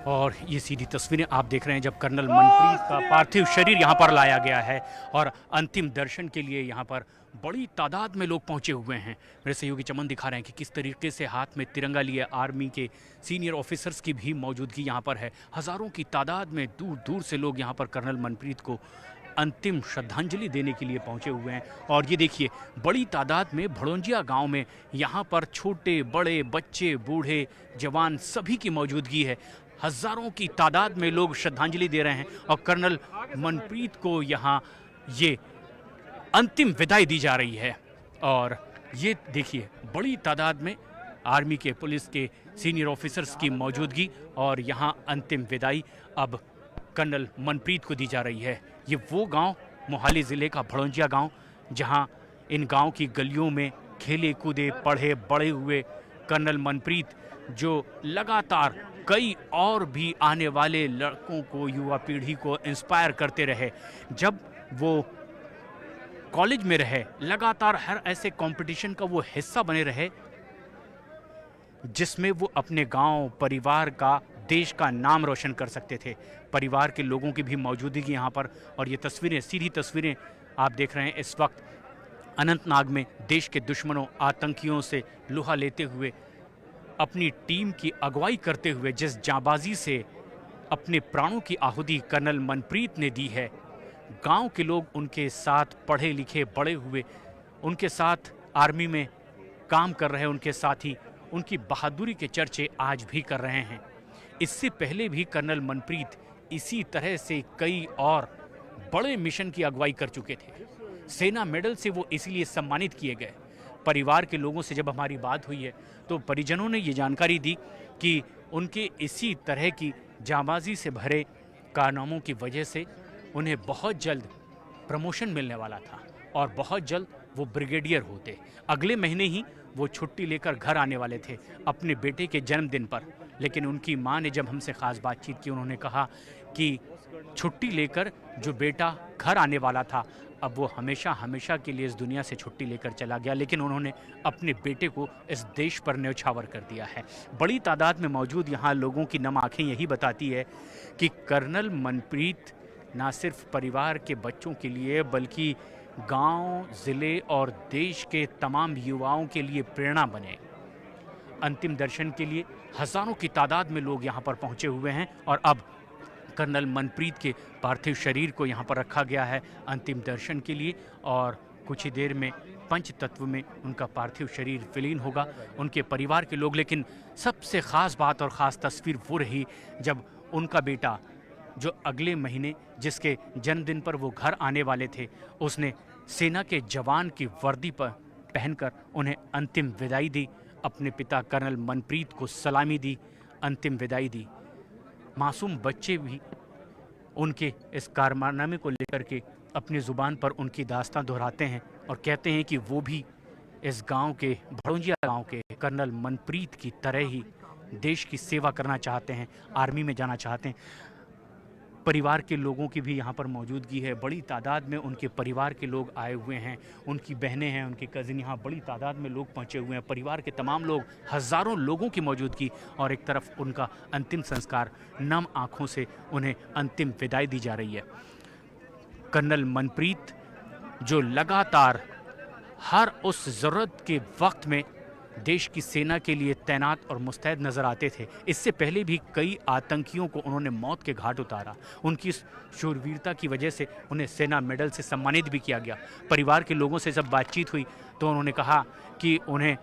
और ये सीधी तस्वीरें आप देख रहे हैं जब कर्नल मनप्रीत का पार्थिव शरीर यहाँ पर लाया गया है और अंतिम दर्शन के लिए यहाँ पर बड़ी तादाद में लोग पहुँचे हुए हैं। मेरे सहयोगी चमन दिखा रहे हैं कि किस तरीके से हाथ में तिरंगा लिए आर्मी के सीनियर ऑफिसर्स की भी मौजूदगी यहाँ पर है। हज़ारों की तादाद में दूर दूर से लोग यहाँ पर कर्नल मनप्रीत को अंतिम श्रद्धांजलि देने के लिए पहुंचे हुए हैं। और ये देखिए बड़ी तादाद में भड़ोंजिया गांव में यहाँ पर छोटे बड़े बच्चे बूढ़े जवान सभी की मौजूदगी है। हज़ारों की तादाद में लोग श्रद्धांजलि दे रहे हैं और कर्नल मनप्रीत को यहाँ ये अंतिम विदाई दी जा रही है। और ये देखिए बड़ी तादाद में आर्मी के पुलिस के सीनियर ऑफिसर्स की मौजूदगी और यहाँ अंतिम विदाई अब कर्नल मनप्रीत को दी जा रही है। ये वो गांव मोहाली ज़िले का भड़ोंजिया गांव जहां इन गांव की गलियों में खेले कूदे पढ़े बड़े हुए कर्नल मनप्रीत जो लगातार कई और भी आने वाले लड़कों को युवा पीढ़ी को इंस्पायर करते रहे। जब वो कॉलेज में रहे लगातार हर ऐसे कंपटीशन का वो हिस्सा बने रहे जिसमें वो अपने गांव परिवार का देश का नाम रोशन कर सकते थे। परिवार के लोगों की भी मौजूदगी यहाँ पर और ये तस्वीरें सीधी तस्वीरें आप देख रहे हैं इस वक्त अनंतनाग में देश के दुश्मनों आतंकियों से लोहा लेते हुए अपनी टीम की अगुवाई करते हुए जिस जांबाजी से अपने प्राणों की आहुति कर्नल मनप्रीत ने दी है। गांव के लोग उनके साथ पढ़े लिखे बड़े हुए उनके साथ आर्मी में काम कर रहे उनके साथी उनकी बहादुरी के चर्चे आज भी कर रहे हैं। इससे पहले भी कर्नल मनप्रीत इसी तरह से कई और बड़े मिशन की अगुवाई कर चुके थे। सेना मेडल से वो इसलिए सम्मानित किए गए। परिवार के लोगों से जब हमारी बात हुई है तो परिजनों ने ये जानकारी दी कि उनके इसी तरह की जांबाजी से भरे कारनामों की वजह से उन्हें बहुत जल्द प्रमोशन मिलने वाला था और बहुत जल्द वो ब्रिगेडियर होते। अगले महीने ही वो छुट्टी लेकर घर आने वाले थे अपने बेटे के जन्मदिन पर। लेकिन उनकी मां ने जब हमसे ख़ास बातचीत की उन्होंने कहा कि छुट्टी लेकर जो बेटा घर आने वाला था अब वो हमेशा हमेशा के लिए इस दुनिया से छुट्टी लेकर चला गया। लेकिन उन्होंने अपने बेटे को इस देश पर न्यौछावर कर दिया है। बड़ी तादाद में मौजूद यहाँ लोगों की नम आँखें यही बताती है कि कर्नल मनप्रीत ना सिर्फ परिवार के बच्चों के लिए बल्कि गांव, ज़िले और देश के तमाम युवाओं के लिए प्रेरणा बने। अंतिम दर्शन के लिए हज़ारों की तादाद में लोग यहाँ पर पहुँचे हुए हैं और अब कर्नल मनप्रीत के पार्थिव शरीर को यहाँ पर रखा गया है अंतिम दर्शन के लिए। और कुछ ही देर में पंच तत्व में उनका पार्थिव शरीर विलीन होगा। उनके परिवार के लोग, लेकिन सबसे ख़ास बात और ख़ास तस्वीर वो रही जब उनका बेटा जो अगले महीने जिसके जन्मदिन पर वो घर आने वाले थे उसने सेना के जवान की वर्दी पर पहनकर उन्हें अंतिम विदाई दी। अपने पिता कर्नल मनप्रीत को सलामी दी, अंतिम विदाई दी। मासूम बच्चे भी उनके इस कारनामे को लेकर के अपनी ज़ुबान पर उनकी दास्तां दोहराते हैं और कहते हैं कि वो भी इस गांव के भड़ोंजिया गांव के कर्नल मनप्रीत की तरह ही देश की सेवा करना चाहते हैं, आर्मी में जाना चाहते हैं। परिवार के लोगों की भी यहाँ पर मौजूदगी है। बड़ी तादाद में उनके परिवार के लोग आए हुए हैं, उनकी बहनें हैं, उनके कज़िन, यहाँ बड़ी तादाद में लोग पहुँचे हुए हैं। परिवार के तमाम लोग, हज़ारों लोगों की मौजूदगी और एक तरफ उनका अंतिम संस्कार, नम आँखों से उन्हें अंतिम विदाई दी जा रही है। कर्नल मनप्रीत जो लगातार हर उस ज़रूरत के वक्त में देश की सेना के लिए तैनात और मुस्तैद नज़र आते थे। इससे पहले भी कई आतंकियों को उन्होंने मौत के घाट उतारा। उनकी शूरवीरता की वजह से उन्हें सेना मेडल से सम्मानित भी किया गया। परिवार के लोगों से जब बातचीत हुई तो उन्होंने कहा कि उन्हें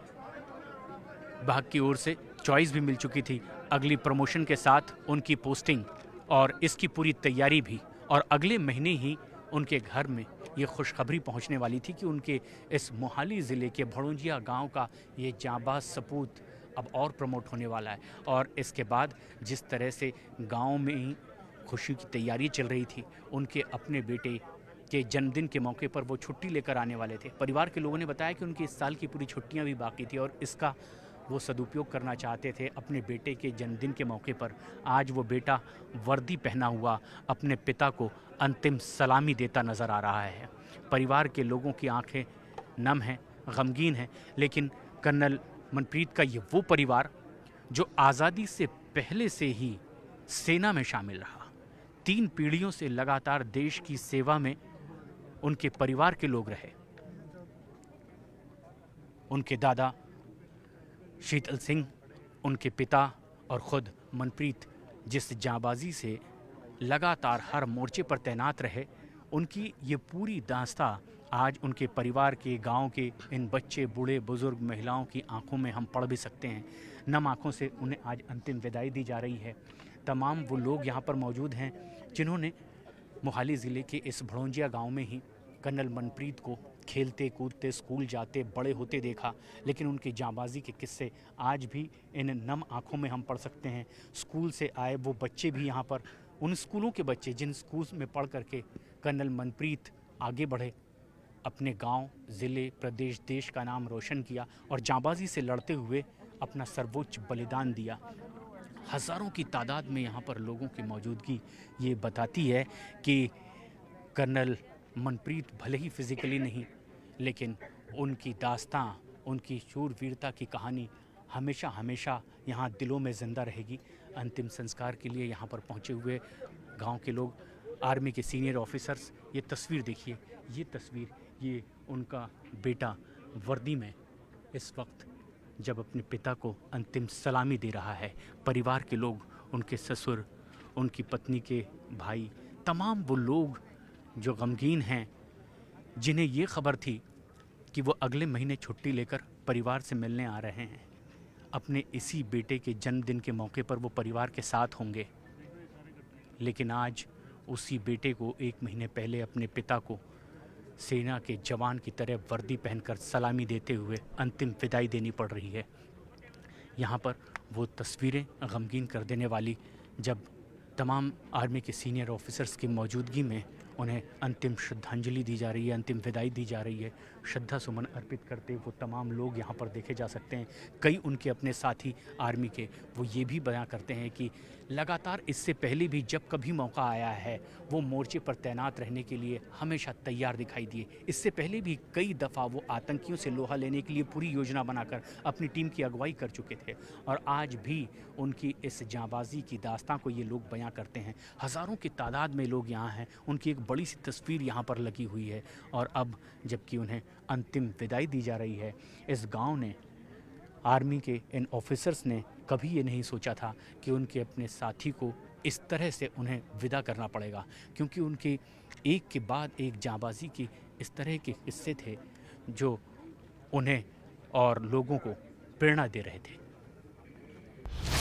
विभाग की ओर से चॉइस भी मिल चुकी थी अगली प्रमोशन के साथ उनकी पोस्टिंग और इसकी पूरी तैयारी भी। और अगले महीने ही उनके घर में ये खुशखबरी पहुंचने वाली थी कि उनके इस मोहाली ज़िले के भड़ोंजिया गांव का ये जांबाज सपूत अब और प्रमोट होने वाला है। और इसके बाद जिस तरह से गांव में ही खुशी की तैयारी चल रही थी, उनके अपने बेटे के जन्मदिन के मौके पर वो छुट्टी लेकर आने वाले थे। परिवार के लोगों ने बताया कि उनकी इस साल की पूरी छुट्टियाँ भी बाकी थी और इसका वो सदुपयोग करना चाहते थे अपने बेटे के जन्मदिन के मौके पर। आज वो बेटा वर्दी पहना हुआ अपने पिता को अंतिम सलामी देता नज़र आ रहा है। परिवार के लोगों की आंखें नम हैं, गमगीन हैं। लेकिन कर्नल मनप्रीत का ये वो परिवार जो आज़ादी से पहले से ही सेना में शामिल रहा। 3 पीढ़ियों से लगातार देश की सेवा में उनके परिवार के लोग रहे। उनके दादा शीतल सिंह, उनके पिता और खुद मनप्रीत जिस जांबाजी से लगातार हर मोर्चे पर तैनात रहे, उनकी ये पूरी दास्तां आज उनके परिवार के, गांव के इन बच्चे, बूढ़े, बुजुर्ग, महिलाओं की आंखों में हम पढ़ भी सकते हैं। नम आंखों से उन्हें आज अंतिम विदाई दी जा रही है। तमाम वो लोग यहाँ पर मौजूद हैं जिन्होंने मोहाली ज़िले के इस भड़ोंजिया गांव में ही कर्नल मनप्रीत को खेलते कूदते, स्कूल जाते, बड़े होते देखा। लेकिन उनकी जांबाजी के किस्से आज भी इन नम आंखों में हम पढ़ सकते हैं। स्कूल से आए वो बच्चे भी यहाँ पर, उन स्कूलों के बच्चे जिन स्कूल में पढ़ करके कर्नल मनप्रीत आगे बढ़े, अपने गांव, ज़िले, प्रदेश, देश का नाम रोशन किया और जांबाजी से लड़ते हुए अपना सर्वोच्च बलिदान दिया। हज़ारों की तादाद में यहाँ पर लोगों की मौजूदगी ये बताती है कि कर्नल मनप्रीत भले ही फिज़िकली नहीं, लेकिन उनकी दास्तां, उनकी शूरवीरता की कहानी हमेशा हमेशा यहाँ दिलों में ज़िंदा रहेगी। अंतिम संस्कार के लिए यहाँ पर पहुँचे हुए गांव के लोग, आर्मी के सीनियर ऑफिसर्स, ये तस्वीर देखिए, ये तस्वीर, ये उनका बेटा वर्दी में इस वक्त जब अपने पिता को अंतिम सलामी दे रहा है। परिवार के लोग, उनके ससुर, उनकी पत्नी के भाई, तमाम वो लोग जो गमगीन हैं, जिन्हें ये खबर थी कि वो अगले महीने छुट्टी लेकर परिवार से मिलने आ रहे हैं। अपने इसी बेटे के जन्मदिन के मौके पर वो परिवार के साथ होंगे, लेकिन आज उसी बेटे को 1 महीने पहले अपने पिता को सेना के जवान की तरह वर्दी पहनकर सलामी देते हुए अंतिम विदाई देनी पड़ रही है। यहाँ पर वो तस्वीरें गमगीन कर देने वाली, जब तमाम आर्मी के सीनियर ऑफिसर्स की मौजूदगी में उन्हें अंतिम श्रद्धांजलि दी जा रही है, अंतिम विदाई दी जा रही है। श्रद्धा सुमन अर्पित करते वो तमाम लोग यहाँ पर देखे जा सकते हैं। कई उनके अपने साथी आर्मी के वो ये भी बयां करते हैं कि लगातार इससे पहले भी जब कभी मौका आया है, वो मोर्चे पर तैनात रहने के लिए हमेशा तैयार दिखाई दिए। इससे पहले भी कई दफ़ा वो आतंकियों से लोहा लेने के लिए पूरी योजना बनाकर अपनी टीम की अगुवाई कर चुके थे, और आज भी उनकी इस जांबाजी की दास्तां को ये लोग बयां करते हैं। हज़ारों की तादाद में लोग यहाँ हैं, उनकी एक बड़ी सी तस्वीर यहाँ पर लगी हुई है। और अब जबकि उन्हें अंतिम विदाई दी जा रही है, इस गांव ने, आर्मी के इन ऑफिसर्स ने कभी ये नहीं सोचा था कि उनके अपने साथी को इस तरह से उन्हें विदा करना पड़ेगा, क्योंकि उनके एक के बाद एक जांबाजी की इस तरह के किस्से थे जो उन्हें और लोगों को प्रेरणा दे रहे थे।